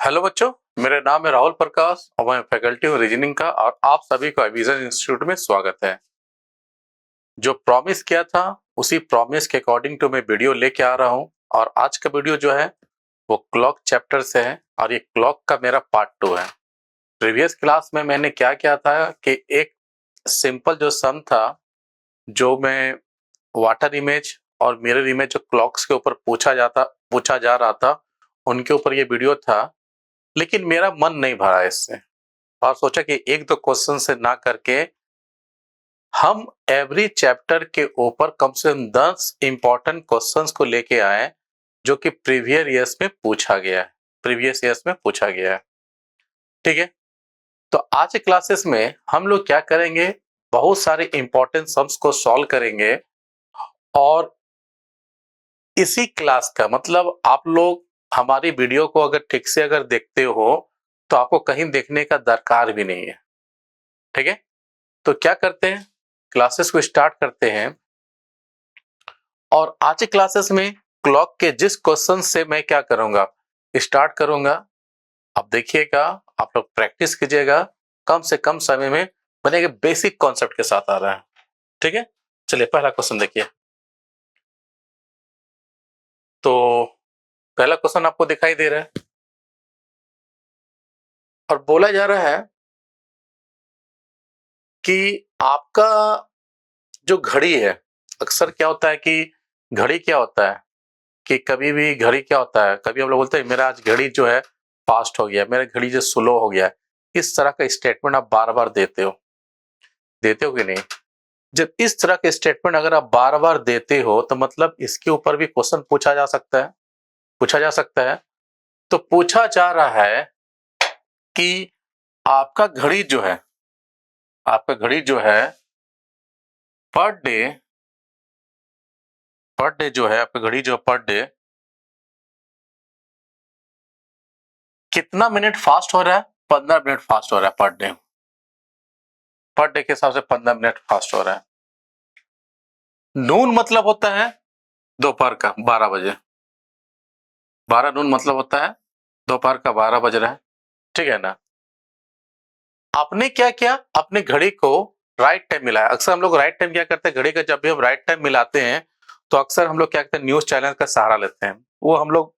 Hello बच्चों, मेरा नाम है राहुल प्रकाश और मैं फैकल्टी हूँ रीजनिंग का और आप सभी का विजन इंस्टीट्यूट में स्वागत है। जो प्रॉमिस किया था उसी प्रॉमिस के अकॉर्डिंग टू मैं वीडियो लेके आ रहा हूँ और आज का वीडियो जो है वो क्लॉक चैप्टर से है और ये क्लॉक का मेरा पार्ट 2 है। प्रीवियस क्लास में मैंने क्या किया था कि एक सिंपल जो सम था जो मैं वाटर इमेज और मिरर इमेज जो क्लॉक्स के ऊपर पूछा जा रहा था उनके ऊपर ये वीडियो था, लेकिन मेरा मन नहीं भरा इससे और सोचा कि एक दो क्वेश्चन से ना करके हम एवरी चैप्टर के ऊपर कम से कम 10 इंपॉर्टेंट क्वेश्चंस को लेके आए जो कि प्रीवियस ईयर्स में पूछा गया है। ठीक है, तो आज के क्लासेस में हम लोग क्या करेंगे, बहुत सारे इंपॉर्टेंट सम्स को सॉल्व करेंगे और इसी क्लास का मतलब आप लोग हमारी वीडियो को अगर ठीक से अगर देखते हो तो आपको कहीं देखने का दरकार भी नहीं है। ठीक है, तो क्या करते हैं, क्लासेस को स्टार्ट करते हैं और आज के क्लासेस में क्लॉक के जिस क्वेश्चन से मैं क्या करूंगा, स्टार्ट करूंगा। आप देखिएगा, आप लोग प्रैक्टिस कीजिएगा, कम से कम समय में बनेगा, बेसिक कॉन्सेप्ट के साथ आ रहा है। ठीक है, चलिए पहला क्वेश्चन देखिए। तो पहला क्वेश्चन आपको दिखाई दे रहा है और बोला जा रहा है कि आपका जो घड़ी है, अक्सर क्या होता है कि घड़ी क्या होता है कि कभी भी घड़ी क्या होता है, कभी हम लोग बोलते हैं मेरा आज घड़ी जो है फास्ट हो गया, मेरा घड़ी जो स्लो हो गया है। इस तरह का स्टेटमेंट आप बार बार देते हो कि नहीं? जब इस तरह के स्टेटमेंट अगर आप बार बार देते हो तो मतलब इसके ऊपर भी क्वेश्चन पूछा जा सकता है। तो पूछा जा रहा है कि आपका घड़ी पर डे जो है, आपका घड़ी जो पर डे कितना मिनट फास्ट हो रहा है? 15 मिनट फास्ट हो रहा है पर डे के हिसाब से 15 मिनट फास्ट हो रहा है। नून मतलब होता है दोपहर का 12 बजे, 12 नून मतलब होता है दोपहर का 12 बज रहा है। ठीक है ना? आपने क्या किया, अपने घड़ी को राइट टाइम मिलाया। अक्सर हम लोग राइट टाइम क्या करते हैं, घड़ी का जब भी हम राइट टाइम मिलाते हैं तो अक्सर हम लोग क्या करते हैं, न्यूज चैनल का सहारा लेते हैं। वो हम लोग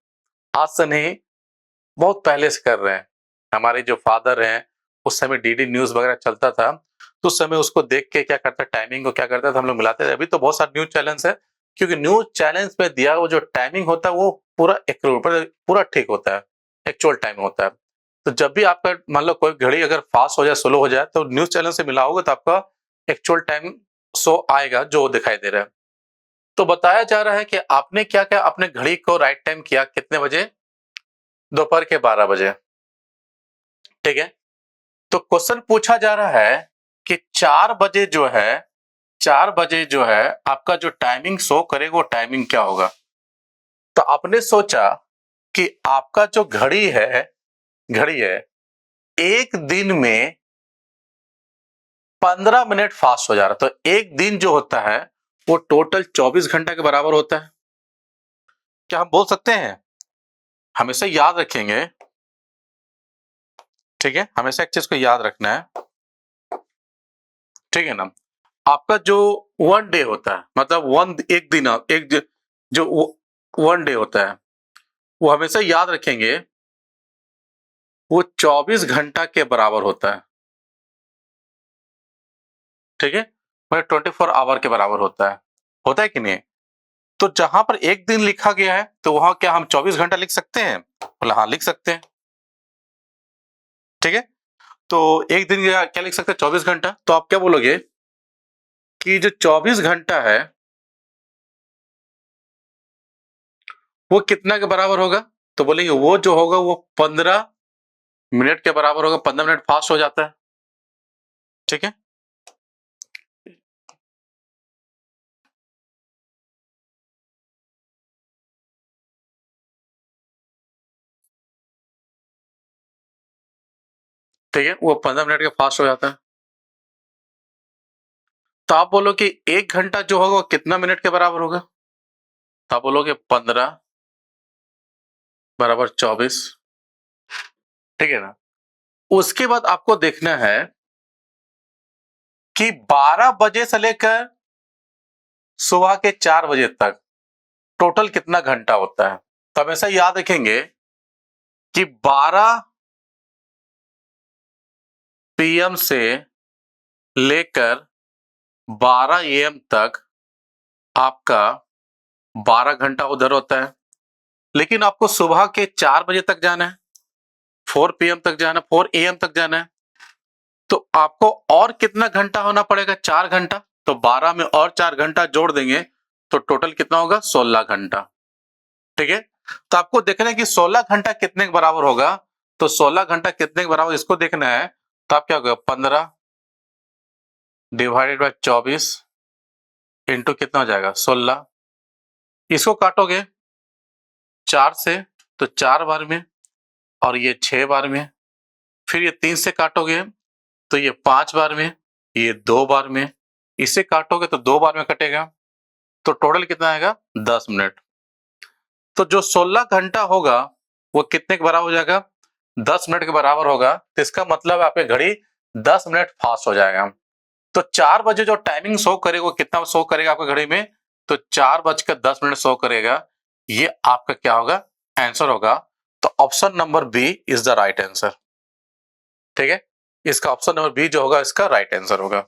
आज से नहीं, बहुत पहले से कर रहे हैं। हमारे जो फादर हैं, उस समय डीडी न्यूज वगैरह चलता था तो उस समय उसको देख के क्या करता, टाइमिंग को क्या करता था, हम लोग मिलाते थे। अभी तो बहुत सारे न्यूज चैनल्स है, क्योंकि न्यूज चैनल्स में दिया वो जो टाइमिंग होता है वो पूरा पूरा ठीक होता है, एक्चुअल टाइम होता है। तो जब भी आपका मान लो कोई घड़ी अगर फास्ट हो जाए, स्लो हो जाए, तो न्यूज चैनल से मिलाओगे तो आपका एक्चुअल टाइम शो आएगा जो दिखाई दे रहा है। तो बताया जा रहा है कि आपने क्या क्या अपने घड़ी को राइट टाइम किया, कितने बजे? दोपहर के 12 बजे। ठीक है, तो क्वेश्चन पूछा जा रहा है कि 4 बजे जो है आपका जो टाइमिंग शो करेगा वो टाइमिंग क्या होगा? तो आपने सोचा कि आपका जो घड़ी है एक दिन में 15 मिनट फास्ट हो जा रहा है, तो एक दिन जो होता है वो टोटल 24 घंटा के बराबर होता है। क्या हम बोल सकते हैं? हमेशा याद रखेंगे, ठीक है, हमेशा एक चीज को याद रखना है। ठीक है ना? आपका जो वन डे होता है, मतलब जो वन डे होता है, वो हमेशा याद रखेंगे वो 24 घंटा के बराबर होता है। ठीक है, मतलब 24 आवर के बराबर होता है कि नहीं? तो जहां पर एक दिन लिखा गया है तो वहां क्या हम 24 घंटा लिख सकते हैं? बोला हाँ, लिख सकते हैं। ठीक है, तो एक दिन क्या लिख सकते हैं? 24 घंटा। तो आप क्या बोलोगे कि जो 24 घंटा है वो कितना के बराबर होगा? तो बोलेंगे वो जो होगा वो 15 मिनट के बराबर होगा। 15 मिनट फास्ट हो जाता है। ठीक है, ठीक है, वो 15 मिनट के फास्ट हो जाता है। तो आप बोलो कि 1 घंटा जो होगा वो कितना मिनट के बराबर होगा? तो आप बोलोगे 15 बराबर 24। ठीक है ना। उसके बाद आपको देखना है कि 12 बजे से लेकर सुबह के 4 बजे तक टोटल कितना घंटा होता है। तो हमेशा याद रखेंगे कि 12 पीएम से लेकर 12 एएम तक आपका 12 घंटा उधर होता है, लेकिन आपको सुबह के 4 बजे तक जाना है, 4 पीएम तक जाना, 4 एएम तक जाना है, तो आपको और कितना घंटा होना पड़ेगा? 4 घंटा। तो 12 में और 4 घंटा जोड़ देंगे तो टोटल कितना होगा? 16 घंटा। ठीक है, तो आपको देखना है कि 16 घंटा कितने के बराबर होगा। तो 16 घंटा कितने के बराबर इसको देखना है। तो आप क्या होगा? 15 डिवाइडेड बाय 24 इंटू कितना हो जाएगा? 16। इसको काटोगे 4 से तो 4 बार में, और ये 6 बार में, फिर ये 3 से काटोगे तो ये 5 बार में, ये 2 बार में, इसे काटोगे तो 2 बार में कटेगा, तो टोटल कितना आएगा? 10 मिनट। तो जो 16 घंटा होगा वो कितने के बराबर हो जाएगा? 10 मिनट के बराबर होगा। तो इसका मतलब आपकी घड़ी 10 मिनट फास्ट हो जाएगा। तो 4 बजे जो टाइमिंग शो करेगा वो कितना शो करेगा आपकी घड़ी में? तो 4:10 शो करेगा। ये आपका क्या होगा? आंसर होगा। तो option number B is the right answer. ठीक है, इसका ऑप्शन नंबर बी जो होगा इसका राइट आंसर होगा।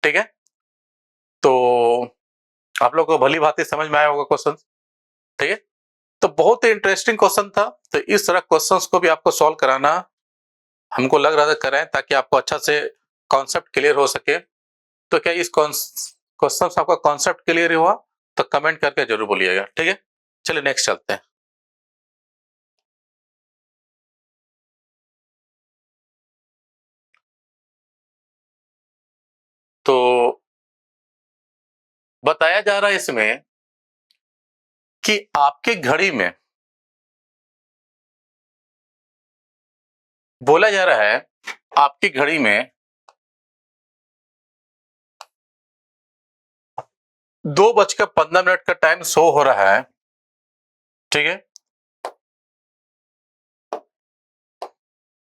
ठीक है, तो आप लोग को भली भांति समझ में आया होगा क्वेश्चन। ठीक है, तो बहुत ही इंटरेस्टिंग क्वेश्चन था। तो इस तरह क्वेश्चंस को भी आपको सॉल्व कराना हमको लग रहा था करें, ताकि आपको अच्छा से कॉन्सेप्ट क्लियर हो सके। तो क्या इस क्वेश्चन से आपका कॉन्सेप्ट क्लियर हुआ? तो कमेंट करके जरूर बोलिएगा। ठीक है, चलिए नेक्स्ट चलते हैं। तो बताया जा रहा है इसमें कि आपके घड़ी में बोला जा रहा है आपकी घड़ी में 2:15 का टाइम शो हो रहा है। ठीक है,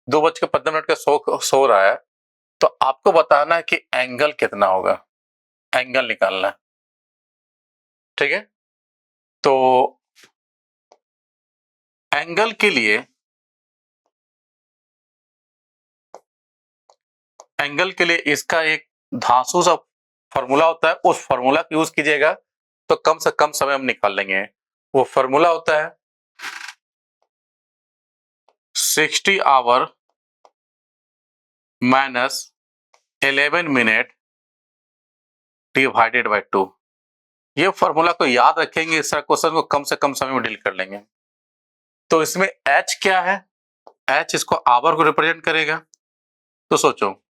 2:15 का शो हो रहा है। तो आपको बताना है कि एंगल कितना होगा, एंगल निकालना है। ठीक है, तो एंगल के लिए इसका एक धांसू सा फॉर्मूला होता है, उस फॉर्मूला का यूज कीजिएगा तो कम से कम समय हम निकाल लेंगे। वो फॉर्मूला होता है 60 our minus 11 minute divided by 2। ये फॉर्मूला को याद रखेंगे, इस क्वेश्चन को कम से कम समय में डील कर लेंगे। तो इसमें h क्या है? h इसको आवर को रिप्रेजेंट करेगा। तो सोचो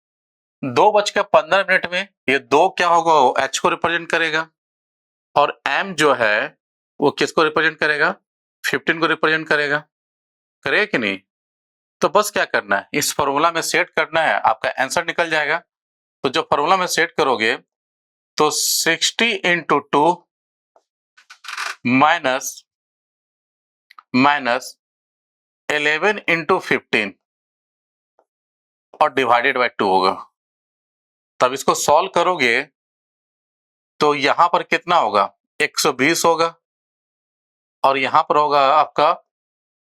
2:15 में ये 2 क्या होगा? h को रिप्रेजेंट करेगा, और m जो है वो किसको रिप्रेजेंट करेगा? 15 को रिप्रेजेंट करेगा। करेगा कि नहीं? तो बस क्या करना है, इस फॉर्मूला में सेट करना है, आपका आंसर निकल जाएगा। तो जो फॉर्मूला में सेट करोगे तो 60 इंटू 2 माइनस 11 इंटू 15 और डिवाइडेड बाय 2 होगा। तब इसको सॉल्व करोगे तो यहां पर कितना होगा? 120 होगा, और यहां पर होगा आपका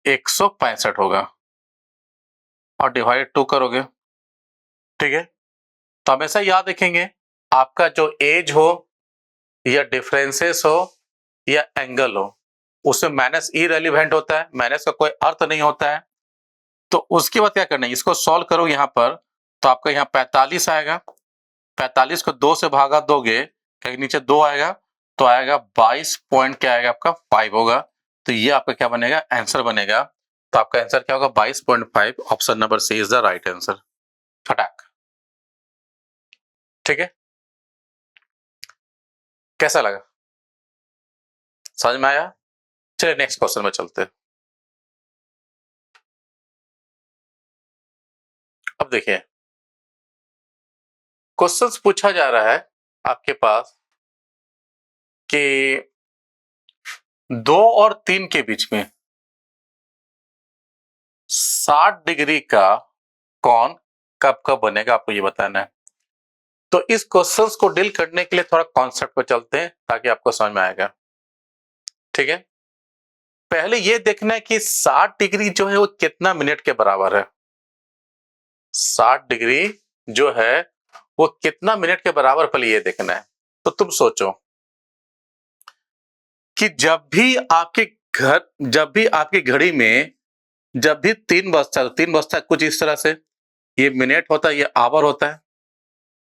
165 होगा, और डिवाइड 2 करोगे। ठीक है, तो हमेशा याद रखेंगे आपका जो एज हो या डिफरेंसेस हो या एंगल हो, उसमें माइनस इरेलीवेंट होता है, माइनस का कोई अर्थ नहीं होता है। तो उसके बाद क्या करना है, इसको सॉल्व करो यहां पर, तो आपका यहाँ 45 आएगा। 45 को 2 से भागा दोगे, कहीं नीचे 2 आएगा, तो आएगा 22 पॉइंट क्या आएगा आपका? 5 होगा। तो ये आपका क्या बनेगा? आंसर बनेगा। तो आपका आंसर क्या होगा? 22.5। Option number C is the right answer. फटाक। ठीक है, कैसा लगा? समझ में आया? चलिए नेक्स्ट क्वेश्चन में चलते हैं। अब देखिए, क्वेश्चंस पूछा जा रहा है आपके पास कि 2 और 3 के बीच में 60 डिग्री का कौन कब कब बनेगा, आपको ये बताना है। तो इस क्वेश्चंस को डील करने के लिए थोड़ा कॉन्सेप्ट पे चलते हैं ताकि आपको समझ में आएगा। ठीक है, पहले ये देखना है कि 60 डिग्री जो है वो कितना मिनट के बराबर है। 60 डिग्री जो है वो कितना मिनट के बराबर, पहले ये देखना है। तो तुम सोचो कि जब भी आपकी घड़ी में जब भी 3 बजता है, तो 3 बजता है कुछ इस तरह से, ये मिनट होता है, ये आवर होता है,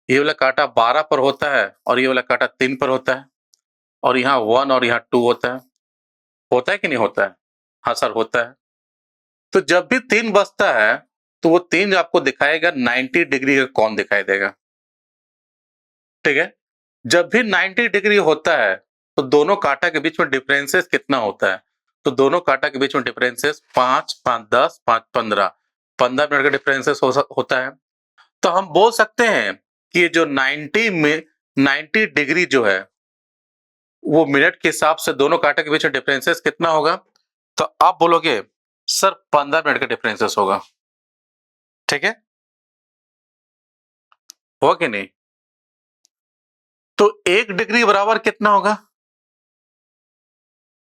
ये वाला कांटा 12 पर होता है और ये वाला कांटा 3 पर होता है, और यहाँ 1 और यहाँ 2 होता है कि नहीं होता है? हाँ सर, होता है। तो जब भी 3 बजता है तो वो 3 आपको दिखाएगा 90 डिग्री का कौन दिखाई देगा। ठीक है, जब भी 90 डिग्री होता है तो दोनों कांटा के बीच में डिफरेंसेस कितना होता है? तो दोनों कांटा के बीच में डिफरेंसेस 5, 5, 10, 5, 15 मिनट का डिफरेंसेस होता है। तो हम बोल सकते हैं कि ये जो 90 डिग्री जो है वो मिनट के हिसाब से दोनों कांटा के बीच में डिफरेंसेस कितना होगा? तो आप बोलोगे सर 15 मिनट का डिफरेंसेस होगा। ठीक है, होगा कि नहीं? तो 1 डिग्री बराबर कितना होगा?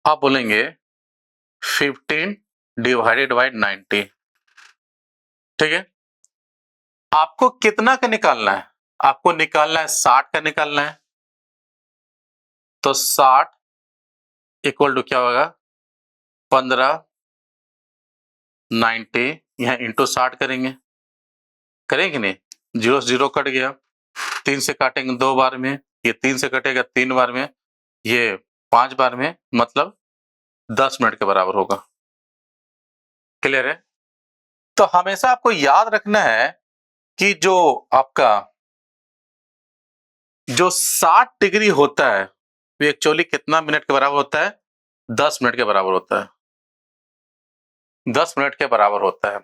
आप बोलेंगे 15 डिवाइडेड बाय 90। ठीक है, आपको कितना का निकालना है? आपको निकालना है 60 का निकालना है। तो 60 इक्वल टू क्या होगा? 15 90, यहां इंटू 60 करेंगे नहीं? 0 से 0 कट गया, 3 से काटेंगे 2 बार में, ये 3 से कटेगा 3 बार में, ये 5 बार में, मतलब 10 मिनट के बराबर होगा। क्लियर है? तो हमेशा आपको याद रखना है कि जो आपका जो 60 डिग्री होता है वो एक्चुअली कितना मिनट के बराबर होता है? 10 मिनट के बराबर होता है। 10 मिनट के बराबर होता है।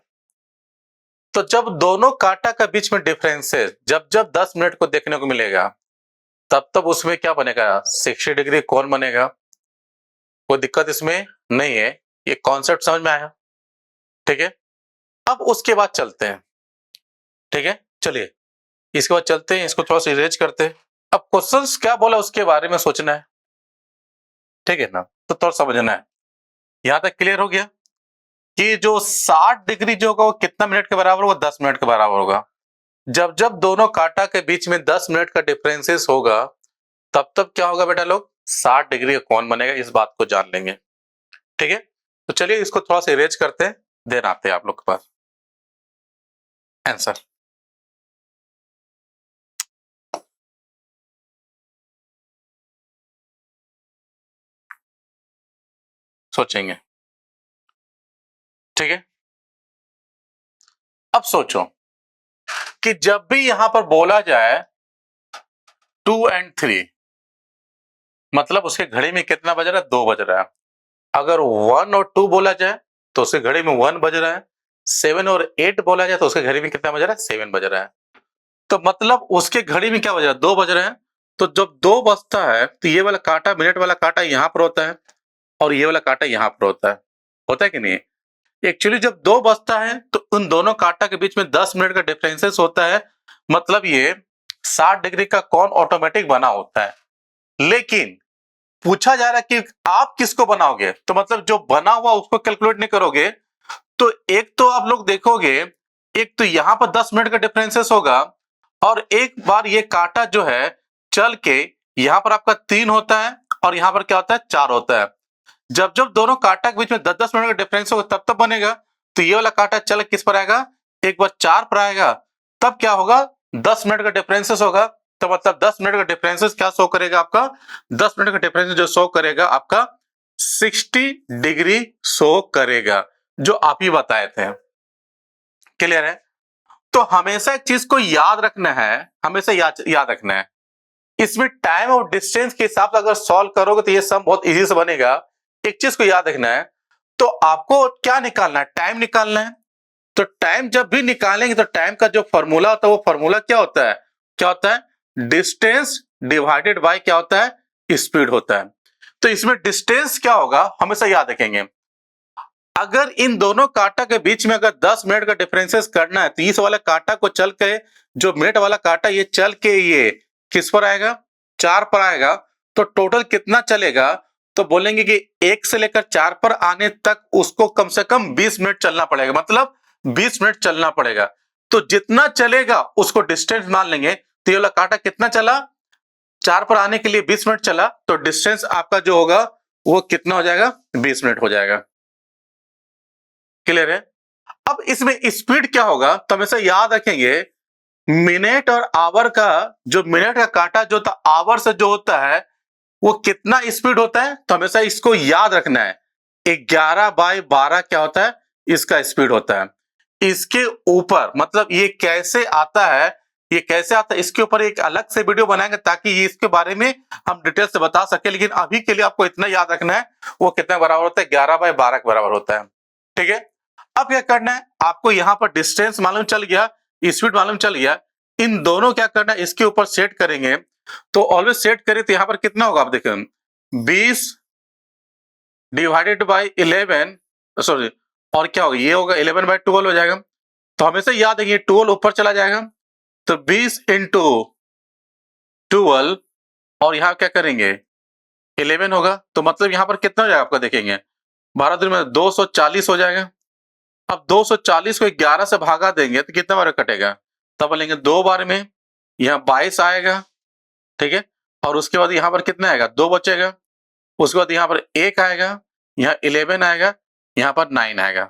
तो जब दोनों कांटा का बीच में डिफरेंस है, जब जब 10 मिनट को देखने को मिलेगा तब तब उसमें क्या बनेगा? 60 डिग्री कौन बनेगा। कोई दिक्कत इसमें नहीं है, ये कॉन्सेप्ट समझ में आया? ठीक है, अब उसके बाद चलते हैं। ठीक है, चलिए इसके बाद चलते हैं, इसको थोड़ा सा इरेज करते हैं। अब क्वेश्चंस क्या बोला उसके बारे में सोचना है। ठीक है ना, तो थोड़ा समझना है। यहां तक क्लियर हो गया कि जो 60 डिग्री जो होगा वो कितना मिनट के बराबर होगा? 10 मिनट के बराबर होगा। जब जब दोनों कांटा के बीच में 10 मिनट का डिफरेंसेस होगा तब तब क्या होगा बेटा लोग? 60 डिग्री का कौन बनेगा, इस बात को जान लेंगे। ठीक है, तो चलिए इसको थोड़ा सा इरेज करते हैं, देन आते हैं आप लोग के पास आंसर। सोचेंगे। ठीक है, अब सोचो कि जब भी यहां पर बोला जाए 2 और 3, मतलब उसके घड़ी में कितना बज रहा है? 2 बज रहा है। अगर 1 और 2 बोला जाए तो उसके घड़ी में 1 बज रहा है। 7 और 8 बोला जाए तो उसके घड़ी में कितना बज रहा है? 7 बज रहा है। तो मतलब उसके घड़ी में क्या बज रहा है? 2 बज रहे हैं। तो जब 2 बजता है तो ये वाला कांटा, मिनट वाला कांटा यहां पर होता है और ये वाला कांटा यहां पर होता है कि नहीं? एक्चुअली जब 2 बजता है तो उन दोनों कांटा के बीच में 10 मिनट का डिफरेंसेस होता है, मतलब ये 60 डिग्री का कौन ऑटोमेटिक बना होता है। लेकिन पूछा जा रहा है कि आप किसको बनाओगे, तो मतलब जो बना हुआ उसको कैलकुलेट नहीं करोगे। तो एक तो आप लोग देखोगे, एक तो यहां पर 10 मिनट का डिफरेंसेस होगा और एक बार ये कांटा जो है चल के यहां पर आपका 3 होता है और यहां पर क्या होता है? 4 होता है। जब जब दोनों कांटा के बीच में 10-10 मिनट का डिफरेंस होगा तब तब बनेगा। तो ये वाला कांटा चल किस पर आएगा? एक बार 4 पर आएगा, तब क्या होगा? 10 मिनट का डिफरेंसेस होगा। तो मतलब 10 मिनट का डिफरेंसेस क्या शो करेगा आपका? 10 मिनट का डिफरेंस जो शो करेगा आपका 60 डिग्री शो करेगा, जो आप ही बताए थे। क्लियर है? तो हमेशा एक चीज को याद रखना है, हमेशा याद रखना है, इसमें टाइम और डिस्टेंस के हिसाब से अगर सॉल्व करोगे तो ये सम बहुत इजी से बनेगा। एक चीज को याद रखना है, तो आपको क्या निकालना है? टाइम निकालना है। तो टाइम जब भी निकालेंगे तो टाइम का जो फॉर्मूला होता है वो फॉर्मूला क्या होता है? क्या होता है? डिस्टेंस डिवाइडेड बाय क्या होता है? स्पीड होता है। तो इसमें डिस्टेंस क्या होगा? हमेशा याद रखेंगे, अगर इन दोनों कांटा के बीच में अगर 10 मिनट का डिफरेंसेस करना है तो इस वाला कांटा को चल के, जो मिनट वाला कांटा ये चल के ये किस पर आएगा, 4 पर आएगा। तो टोटल कितना चलेगा, तो बोलेंगे कि 1 से लेकर 4 पर आने तक उसको कम से कम 20 मिनट चलना पड़ेगा, मतलब 20 मिनट चलना पड़ेगा। तो जितना चलेगा उसको डिस्टेंस मान लेंगे। तो ये वाला कांटा कितना चला, 4 पर आने के लिए 20 मिनट चला, तो डिस्टेंस आपका जो होगा वो कितना हो जाएगा, 20 मिनट हो जाएगा। क्लियर है। अब इसमें स्पीड क्या होगा, तो हमेशा याद रखेंगे मिनट और आवर का, जो मिनट का कांटा जो होता है आवर से जो होता है वो कितना स्पीड होता है, तो हमेशा इसको याद रखना है 11/12 क्या होता है, इसका स्पीड होता है। इसके ऊपर मतलब ये कैसे आता है, ये कैसे आता है इसके ऊपर एक अलग से वीडियो बनाएंगे ताकि ये इसके बारे में हम डिटेल से बता सके। लेकिन अभी के लिए आपको इतना याद रखना है वो कितना बराबर होता है, 11/12 के बराबर होता है। ठीक है। अब क्या करना है, आपको यहां पर डिस्टेंस मालूम चल गया, स्पीड मालूम चल गया। इन दोनों क्या करना है, इसके ऊपर सेट करेंगे। तो ऑलवेज सेट करें तो यहां पर कितना होगा, आप देखें 20 डिवाइडेड बाई 11, सॉरी और क्या होगा, ये होगा 11/12 हो जाएगा। तो हमेशा याद है ये 12 ऊपर चला जाएगा, तो 20 इंटू 12 और यहां क्या करेंगे 11 होगा। तो मतलब यहां पर कितना हो जाएगा आपका, देखेंगे 12 दूनी में 240 हो जाएगा। अब 240 को 11 से भागा देंगे तो कितना बार कटेगा, तब बोलेंगे 2 बार में, यहाँ 22 आएगा। ठीक है। और उसके बाद यहां पर कितना आएगा, 2 बचेगा। उसके बाद यहां पर 1 आएगा, यहाँ 11 आएगा, यहां पर 9 आएगा।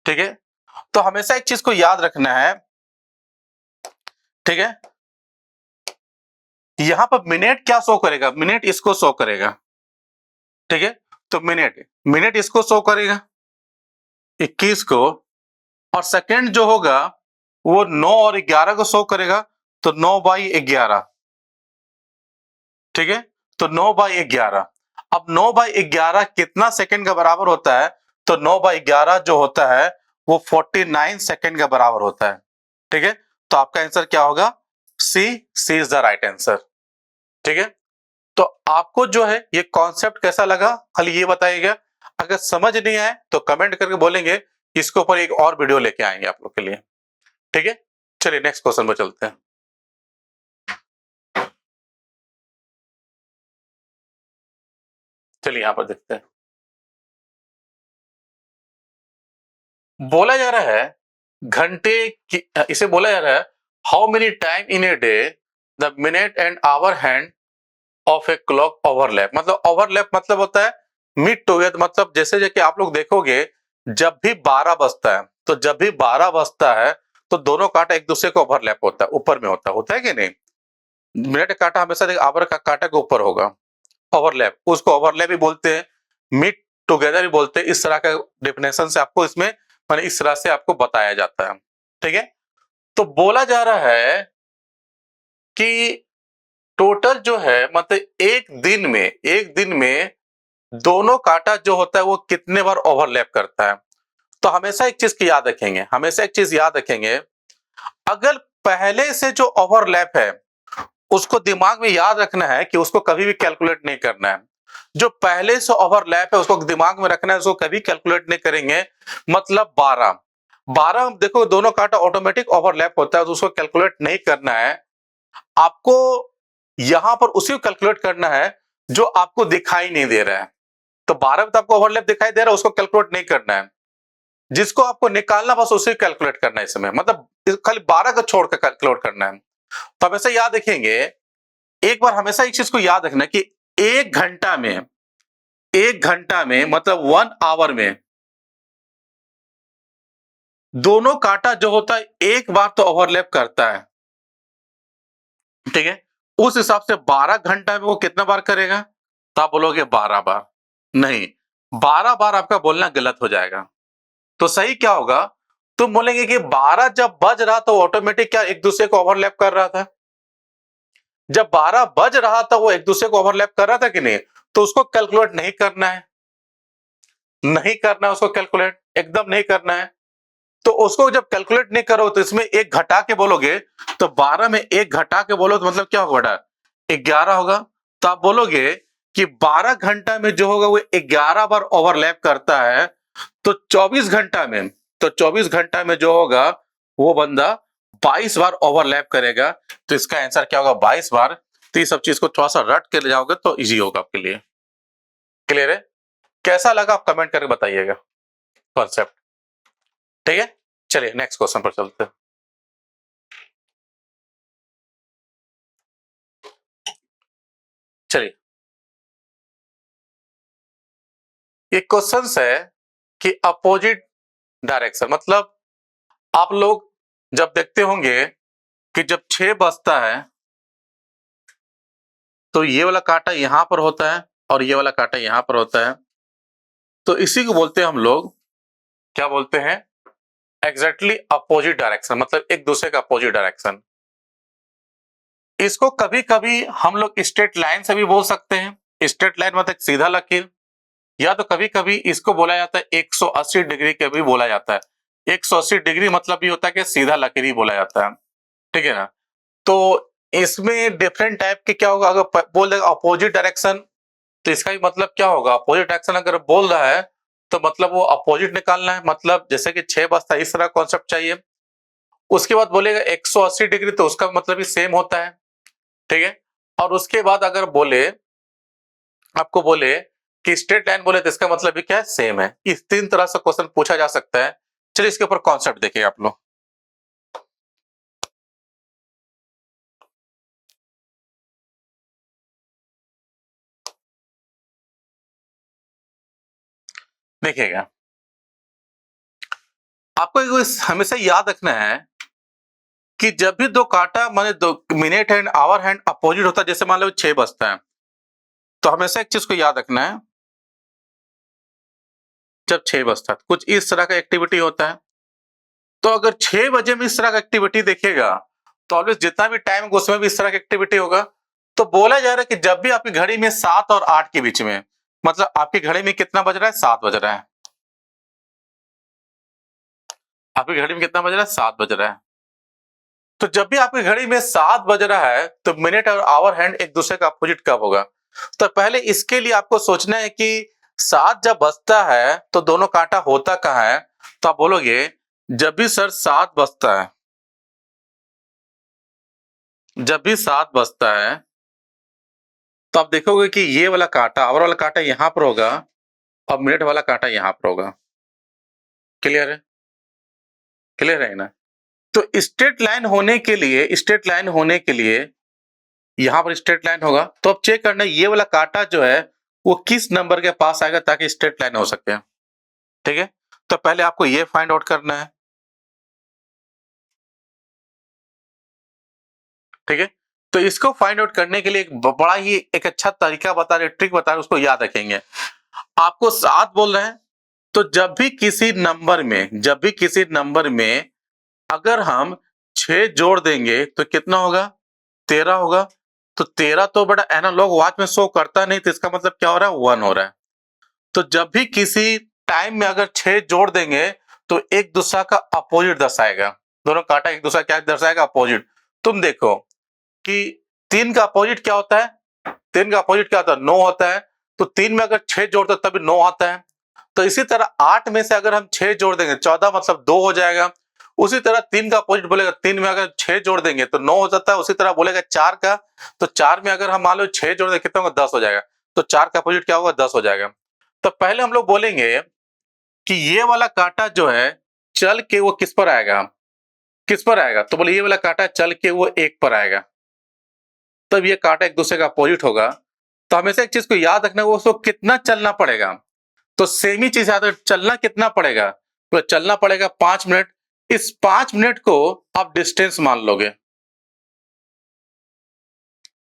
ठीक है। तो हमेशा एक चीज को याद रखना है। ठीक है। यहां पर मिनट क्या शो करेगा, मिनट इसको शो करेगा। ठीक है। तो मिनट इसको शो करेगा 21 को, और सेकंड जो होगा वो 9 और 11 को शो करेगा, तो 9/11। ठीक है। तो 9/11। अब 9/11 कितना सेकंड का बराबर होता है, तो 9/11 जो होता है वो 49 सेकंड का बराबर होता है। ठीक है। तो आपका आंसर क्या होगा, सी इज द राइट आंसर। ठीक है। तो आपको जो है ये कॉन्सेप्ट कैसा लगा, खाली ये बताइएगा। अगर समझ नहीं आए तो कमेंट करके बोलेंगे, इसके ऊपर एक और वीडियो लेके आएंगे आप लोग के लिए। ठीक है। चलिए नेक्स्ट क्वेश्चन पर चलते हैं। चलिए यहां पर देखते हैं। बोला जा रहा है घंटे की, इसे बोला जा रहा है how many time in a day the minute and hour hand of a clock overlap. मतलब ओवरलैप मतलब होता है मिड टुगेदर, मतलब जैसे जैसे आप लोग देखोगे जब भी 12 बजता है, तो जब भी 12 बजता है तो दोनों कांटा एक दूसरे को ओवरलैप होता है, ऊपर में होता है कि नहीं। मिनट का कांटा हमेशा आवर का कांटा के ऊपर होगा, ओवरलैप, उसको ओवरलैप भी बोलते हैं, मिड टुगेदर भी बोलते हैं। इस तरह का डेफिनेशन से आपको इसमें माने इस तरह से आपको बताया जाता है। ठीक है। तो बोला जा रहा है कि टोटल जो है मतलब एक दिन में दोनों कांटा जो होता है वो कितने बार ओवरलैप करता है। तो हमेशा एक चीज की याद रखेंगे, हमेशा एक चीज याद रखेंगे, अगर पहले से जो ओवरलैप है उसको दिमाग में याद रखना है कि उसको कभी भी कैलकुलेट नहीं करना है। जो पहले से ओवरलैप है उसको दिमाग में रखना है, उसको कभी कैलकुलेट नहीं करेंगे। मतलब 12 देखो दोनों कांटा ऑटोमेटिक ओवरलैप होता है, तो उसको कैलकुलेट नहीं करना है। आपको यहां पर उसी को कैलकुलेट करना है जो आपको दिखाई नहीं दे रहा है। तो 12 में तो आपको ओवरलैप दिखाई दे रहा है, उसको कैलकुलेट नहीं करना है। जिसको आपको निकालना बस उसे कैलकुलेट करना है इसमें, मतलब खाली 12 को छोड़कर कैलकुलेट करना है। तो हमेशा याद रखेंगे, एक बार हमेशा एक चीज को याद रखना कि एक घंटा में मतलब 1 आवर में दोनों कांटा जो होता है एक बार तो ओवरलैप करता है। ठीक है। उस हिसाब से 12 घंटा में वो कितना बार करेगा, तो आप बोलोगे 12 बार। नहीं, 12 बार आपका बोलना गलत हो जाएगा। तो सही क्या होगा, तुम बोलेंगे कि 12 जब बज रहा तो ऑटोमेटिक क्या एक दूसरे को ओवरलैप कर रहा था। जब 12 बज रहा था वो एक दूसरे को ओवरलैप कर रहा था कि नहीं, तो उसको कैलकुलेट नहीं करना है, उसको कैलकुलेट एकदम नहीं करना है। तो उसको जब कैलकुलेट नहीं करो तो इसमें एक घटा के बोलोगे, तो 12 में एक घटा के बोलो तो मतलब क्या होगा, 11 होगा। तो आप बोलोगे कि 12 घंटा में जो होगा वो 11 बार ओवरलैप करता है। तो 24 घंटा में, तो 24 घंटा में जो होगा वो बंदा 22 बार ओवरलैप करेगा। तो इसका आंसर क्या होगा? 22 बार। तो ये सब चीज को थोड़ा सा रट के ले जाओगे तो इजी होगा आपके लिए। क्लियर है? कैसा लगा आप कमेंट करके बताइएगा कॉन्सेप्ट। ठीक है, चलिए नेक्स्ट क्वेश्चन पर चलते हैं। चलिए, ये क्वेश्चन है कि अपोजिट डायरेक्शन, मतलब आप लोग जब देखते होंगे कि जब 6 बजता है तो ये वाला कांटा यहां पर होता है और ये वाला कांटा यहां पर होता है। तो इसी को बोलते हैं हम लोग, क्या बोलते हैं? एग्जैक्टली अपोजिट डायरेक्शन, मतलब एक दूसरे का अपोजिट डायरेक्शन। इसको कभी कभी हम लोग स्ट्रेट लाइन से भी बोल सकते हैं। स्ट्रेट लाइन मतलब सीधा लकीर, या तो कभी कभी इसको बोला जाता है 180 डिग्री के भी बोला जाता है। 180 डिग्री मतलब ये होता है कि सीधा लकीर ही बोला जाता है। ठीक है ना? तो इसमें डिफरेंट टाइप के क्या होगा? अगर बोल देगा अपोजिट डायरेक्शन तो इसका भी मतलब क्या होगा? अपोजिट डायरेक्शन अगर बोल रहा है तो मतलब वो अपोजिट निकालना है। मतलब जैसे कि 6 बजता है, इस तरह कॉन्सेप्ट चाहिए। उसके बाद बोलेगा 180 डिग्री तो उसका मतलब भी सेम होता है। ठीक है, और उसके बाद अगर बोले, आपको बोले कि स्ट्रेट लाइन बोले तो इसका मतलब भी क्या है? सेम है। इस 3 तरह से क्वेश्चन पूछा जा सकता है। चलिए इसके ऊपर कॉन्सेप्ट देखिए आप लोग। देखिएगा, आपको हमेशा याद रखना है कि जब भी दो कांटा माने दो minute hand hour hand opposite होता है, जैसे मान लो 6 बजता है, तो हमेशा एक चीज को याद रखना है, जब 6 बजता है कुछ इस तरह का एक्टिविटी होता है। तो अगर 6 बजे में इस तरह का एक्टिविटी देखेगा तो ऑलवेज जितना भी टाइम होगा उसमें भी इस तरह की एक्टिविटी होगा। तो बोला जा रहा है कि जब भी आपकी घड़ी में 7 और 8 के बीच में, मतलब आपकी घड़ी में कितना बज रहा है? 7 बज रहा है। आपकी घड़ी में कितना बज रहा है? 7 बज रहा है। तो जब भी आपकी घड़ी में 7 बज रहा है तो मिनट और आवर हैंड एक दूसरे का अपोजिट कब होगा? तो पहले इसके लिए आपको सोचना है कि 7 जब बजता है तो दोनों कांटा होता कहां है? तो आप बोलोगे जब भी सर 7 बजता है, जब भी 7 बजता है तो आप देखोगे कि ये वाला कांटा, आवर वाला कांटा यहां पर होगा और मिनट वाला कांटा यहां पर होगा। क्लियर है? क्लियर है ना? तो स्ट्रेट लाइन होने के लिए, स्ट्रेट लाइन होने के लिए यहां पर स्ट्रेट लाइन होगा। तो अब चेक करना ये वाला कांटा जो है वो किस नंबर के पास आएगा ताकि स्ट्रेट लाइन हो सके। ठीक है, तो पहले आपको ये फाइंड आउट करना है। ठीक है, तो इसको फाइंड आउट करने के लिए एक बड़ा ही एक अच्छा तरीका बता रहे, ट्रिक बता रहे, उसको याद रखेंगे। आपको 7 बोल रहे हैं तो जब भी किसी नंबर में, जब भी किसी नंबर में अगर हम 6 जोड़ देंगे तो कितना होगा? 13 होगा। तो 13 तो बड़ा एनालॉग वॉच में शो करता नहीं, तो इसका मतलब क्या हो रहा है? 1 हो रहा है। तो जब भी किसी टाइम में अगर 6 जोड़ देंगे तो एक दूसरा का अपोजिट दर्शाएगा। दोनों कांटा एक दूसरा क्या दर्शाएगा? अपोजिट। तुम देखो कि 3 का अपोजिट क्या होता है? 3 का अपोजिट क्या होता है? 9 होता है। तो 3 में अगर 6 जोड़ते तभी 9 आता है। तो इसी तरह 8 में से अगर हम 6 जोड़ देंगे 14 मतलब 2 हो जाएगा। उसी तरह 3 का अपोजिट बोलेगा, 3 में अगर 6 जोड़ देंगे तो 9 हो जाता है। उसी तरह बोलेगा 4 का, तो 4 में अगर हम मान लो 6 जोड़ देंगे कितना होगा? 10 हो जाएगा। तो 4 का अपोजिट क्या होगा? 10 हो जाएगा। तो पहले हम लोग बोलेंगे कि ये वाला कांटा जो है चल के वो किस पर आएगा? किस पर आएगा? तो बोले ये वाला कांटा चल के वो 1 पर आएगा। तब ये कांटा एक दूसरे का अपोजिट होगा। तो हमेशा एक चीज को याद रखना, वो उसको कितना चलना पड़ेगा। तो सेम ही चीज याद रख, चलना कितना पड़ेगा? तो चलना पड़ेगा 5 मिनट। इस 5 मिनट को आप डिस्टेंस मान लोगे।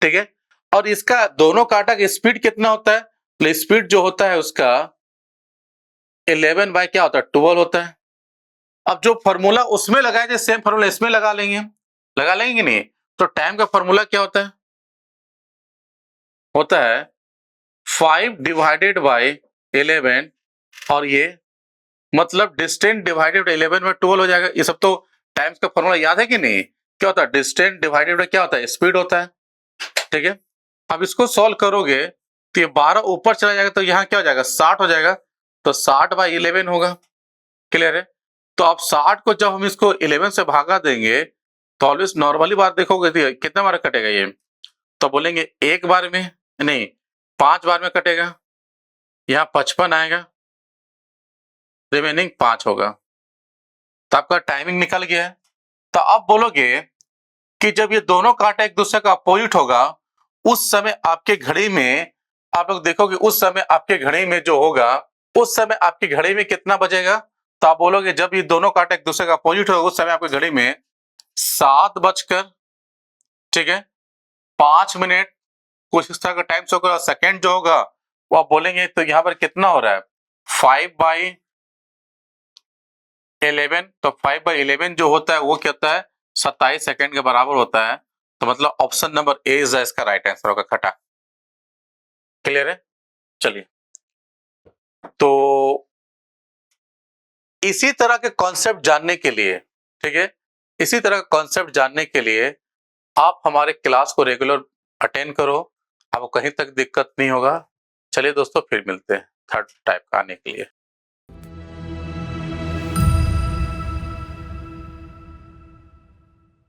ठीक है, और इसका दोनों कांटा का स्पीड कितना होता है? तो स्पीड जो होता है उसका 11 बाय क्या होता है? 12 होता है। अब जो फॉर्मूला उसमें लगाए थे सेम फॉर्मूला इसमें लगा लेंगे। लगा लेंगे नहीं? तो टाइम का फॉर्मूला क्या होता है? होता है 5 डिवाइडेड बाय 11, और ये मतलब डिस्टेंस डिवाइडेड बाय 11 में 12 हो जाएगा। ये सब तो टाइम्स का फॉर्मूला याद है कि नहीं? क्या होता है? डिस्टेंस डिवाइडेड बाय क्या होता है? स्पीड होता है। ठीक है, अब इसको सॉल्व करोगे तो ये 12 ऊपर चला जाएगा तो यहाँ क्या हो जाएगा? 60 हो जाएगा। तो 60/11 होगा। क्लियर है? तो अब 60 को जब हम इसको 11 से भागा देंगे तो ऑलवेज नॉर्मली बार देखोगे तो कितने बार कटेगा ये? तो बोलेंगे एक बार में नहीं, 5 बार में कटेगा। यहाँ 55 आएगा, रिमेनिंग 5 होगा। तो आपका टाइमिंग निकल गया है। तो अब बोलोगे कि जब ये दोनों कांटे एक दूसरे का अपोजिट होगा, उस समय आपके घड़ी में, आप लोग देखोगे उस समय आपके घड़ी में जो होगा, उस समय आपकी घड़ी में कितना बजेगा? तो आप बोलोगे जब ये दोनों कांटे एक दूसरे का अपोजिट होगा, उस समय आपकी घड़ी में 7 बजकर, ठीक है, 5 मिनट कुछ इस तरह का टाइम शो करेगा। सेकेंड जो होगा वो आप बोलेंगे तो यहाँ पर कितना हो रहा है? 5/11। तो 5/11 जो होता है वो क्या होता है? 27 सेकेंड के बराबर होता है। तो मतलब ऑप्शन नंबर ए इज इसका राइट आंसर होगा, खटा। क्लियर है? चलिए, तो इसी तरह के कॉन्सेप्ट जानने के लिए, ठीक है, इसी तरह का कॉन्सेप्ट जानने के लिए आप हमारे क्लास को रेगुलर अटेंड करो, आपको कहीं तक दिक्कत नहीं होगा। चलिए दोस्तों, फिर मिलते हैं थर्ड टाइप का आने के लिए।